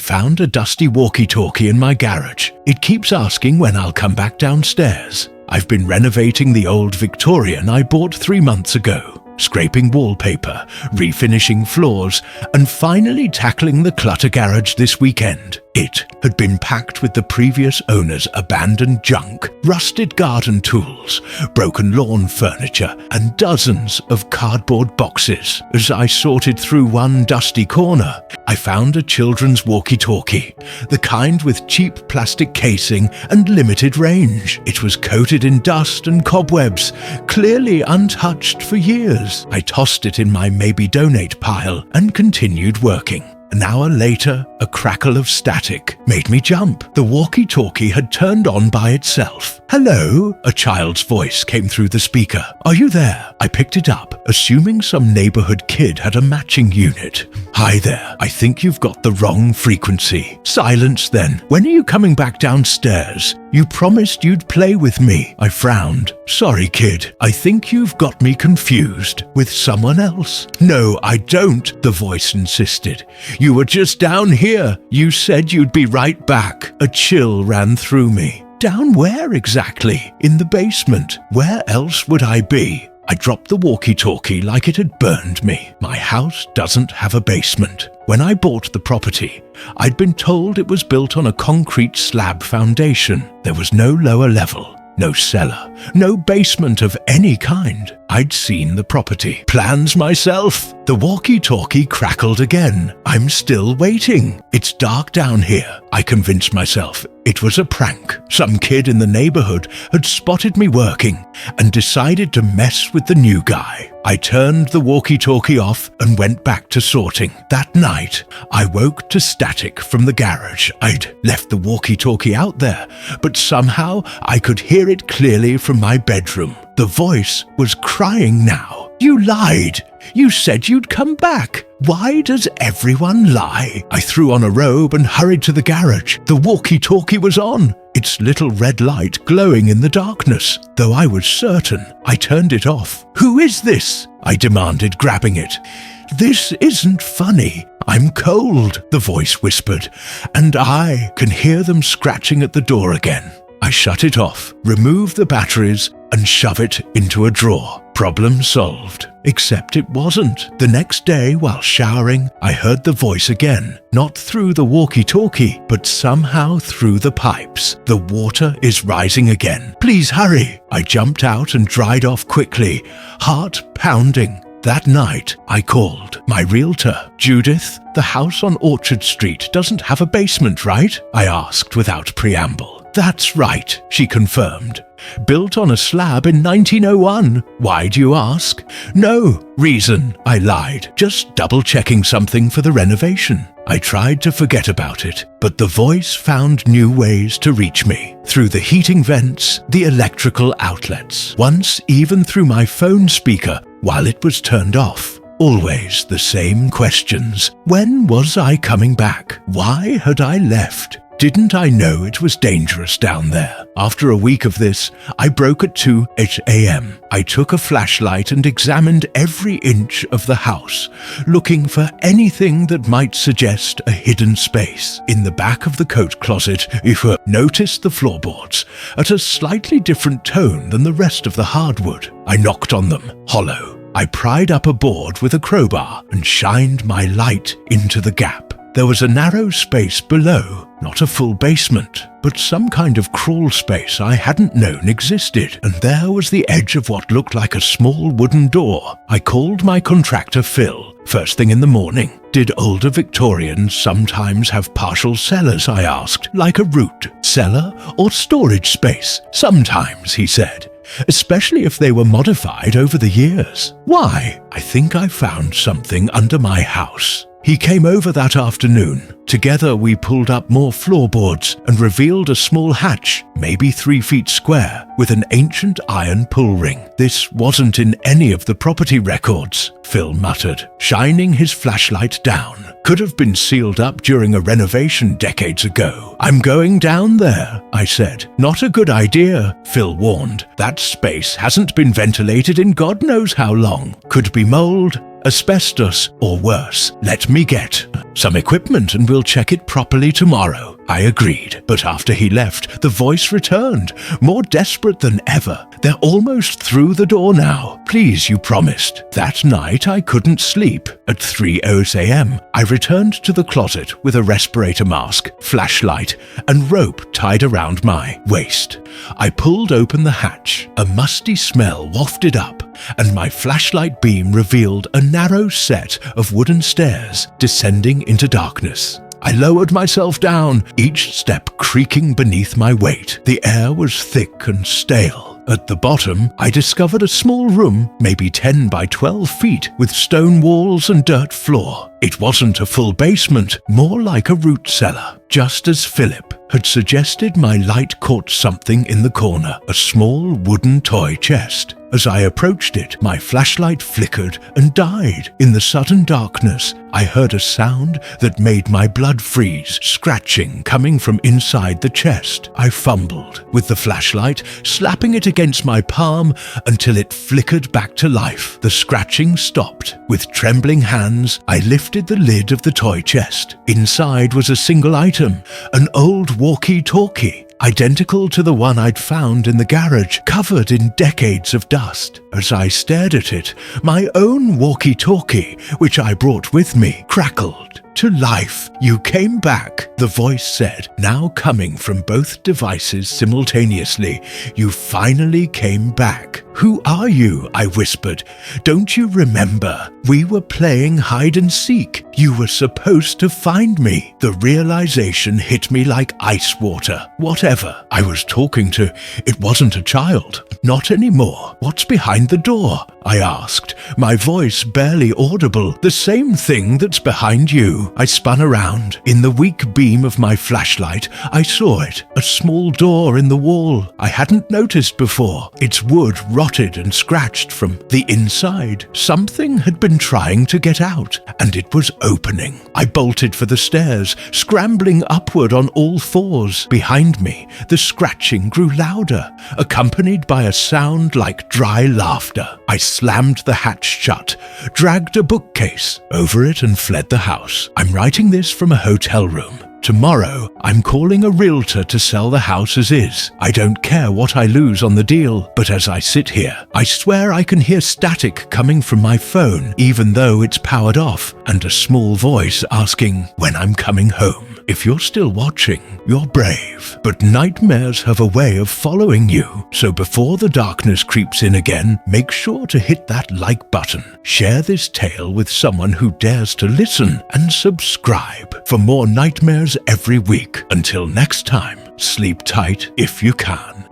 found a dusty walkie-talkie in my garage. It keeps asking when I'll come back downstairs. I've been renovating the old Victorian I bought 3 months ago, scraping wallpaper, refinishing floors, and finally tackling the clutter garage this weekend. It had been packed with the previous owner's abandoned junk, rusted garden tools, broken lawn furniture, and dozens of cardboard boxes. As I sorted through one dusty corner, I found a children's walkie-talkie, the kind with cheap plastic casing and limited range. It was coated in dust and cobwebs, clearly untouched for years. I tossed it in my maybe donate pile and continued working. An hour later, a crackle of static made me jump. The walkie-talkie had turned on by itself. "Hello?" a child's voice came through the speaker. "Are you there?" I picked it up, assuming some neighborhood kid had a matching unit. "Hi there. I think you've got the wrong frequency." "Silence then. When are you coming back downstairs? You promised you'd play with me." I frowned. "Sorry, kid. I think you've got me confused with someone else." "No, I don't," the voice insisted. "You were just down here. You said you'd be right back." A chill ran through me. Down where exactly? In the basement. Where else would I be? I dropped the walkie-talkie like it had burned me. My house doesn't have a basement. When I bought the property, I'd been told it was built on a concrete slab foundation. There was no lower level, no cellar, no basement of any kind. I'd seen the property plans myself. The walkie-talkie crackled again. I'm still waiting. It's dark down here. I convinced myself it was a prank. Some kid in the neighborhood had spotted me working and decided to mess with the new guy. I turned the walkie-talkie off and went back to sorting. That night, I woke to static from the garage. I'd left the walkie-talkie out there, but somehow I could hear it clearly from my bedroom. The voice was crying now. "You lied. You said you'd come back. Why does everyone lie?" I threw on a robe and hurried to the garage. The walkie-talkie was on, its little red light glowing in the darkness. Though I was certain, I turned it off. "Who is this?" I demanded, grabbing it. "This isn't funny. I'm cold," the voice whispered, and I can hear them scratching at the door again. I shut it off, remove the batteries, and shove it into a drawer. Problem solved. Except it wasn't. The next day, while showering, I heard the voice again. Not through the walkie-talkie, but somehow through the pipes. "The water is rising again. Please hurry." I jumped out and dried off quickly, heart pounding. That night, I called my realtor. "Judith, the house on Orchard Street doesn't have a basement, right?" I asked without preamble. "That's right," she confirmed. "Built on a slab in 1901. Why do you ask?" "No reason," I lied. "Just double-checking something for the renovation." I tried to forget about it, but the voice found new ways to reach me. Through the heating vents, the electrical outlets, once even through my phone speaker while it was turned off. Always the same questions. When was I coming back? Why had I left? Didn't I know it was dangerous down there? After a week of this, I broke at 2 a.m. I took a flashlight and examined every inch of the house, looking for anything that might suggest a hidden space. In the back of the coat closet, I noticed the floorboards, at a slightly different tone than the rest of the hardwood. I knocked on them, hollow. I pried up a board with a crowbar and shined my light into the gap. There was a narrow space below, not a full basement, but some kind of crawl space I hadn't known existed, and there was the edge of what looked like a small wooden door. I called my contractor Phil, first thing in the morning. "Did older Victorians sometimes have partial cellars?" I asked, "like a root cellar or storage space?" "Sometimes," he said, "especially if they were modified over the years." "Why?" "I think I found something under my house." He came over that afternoon. Together we pulled up more floorboards and revealed a small hatch, maybe 3 feet square, with an ancient iron pull ring. "This wasn't in any of the property records," Phil muttered, shining his flashlight down. "Could have been sealed up during a renovation decades ago." "I'm going down there," I said. "Not a good idea," Phil warned. "That space hasn't been ventilated in God knows how long. Could be mold asbestos, or worse. Let me get some equipment and we'll check it properly tomorrow. I agreed, but after he left, the voice returned, more desperate than ever. They're almost through the door now. Please, you promised. That night I couldn't sleep. At 3:00 a.m., I returned to the closet with a respirator mask, flashlight, and rope tied around my waist. I pulled open the hatch. A musty smell wafted up, and my flashlight beam revealed a narrow set of wooden stairs descending into darkness. I lowered myself down, each step creaking beneath my weight. The air was thick and stale. At the bottom, I discovered a small room, maybe 10 by 12 feet, with stone walls and dirt floor. It wasn't a full basement, more like a root cellar. Just as Philip had suggested, my light caught something in the corner, a small wooden toy chest. As I approached it, my flashlight flickered and died. In the sudden darkness, I heard a sound that made my blood freeze, scratching coming from inside the chest. I fumbled with the flashlight, slapping it against my palm until it flickered back to life. The scratching stopped. With trembling hands, I lifted the lid of the toy chest. Inside was a single item, an old walkie-talkie, identical to the one I'd found in the garage, covered in decades of dust. As I stared at it, my own walkie-talkie, which I brought with me, crackled to life. "You came back," the voice said, now coming from both devices simultaneously. "You finally came back." "Who are you?" I whispered. "Don't you remember? We were playing hide and seek. You were supposed to find me." The realization hit me like ice water. Whatever I was talking to, it wasn't a child. Not anymore. "What's behind the door?" I asked, my voice barely audible. "The same thing that's behind you." I spun around. In the weak beam of my flashlight, I saw it, a small door in the wall I hadn't noticed before. Its wood rotted and scratched from the inside. Something had been trying to get out, and it was opening. I bolted for the stairs, scrambling upward on all fours. Behind me, the scratching grew louder, accompanied by a sound like dry laughter. I slammed the hatch shut, dragged a bookcase over it, and fled the house. I'm writing this from a hotel room. Tomorrow, I'm calling a realtor to sell the house as is. I don't care what I lose on the deal, but as I sit here, I swear I can hear static coming from my phone, even though it's powered off, and a small voice asking when I'm coming home. If you're still watching, you're brave. But nightmares have a way of following you. So before the darkness creeps in again, make sure to hit that like button. Share this tale with someone who dares to listen, and subscribe for more nightmares every week. Until next time, sleep tight if you can.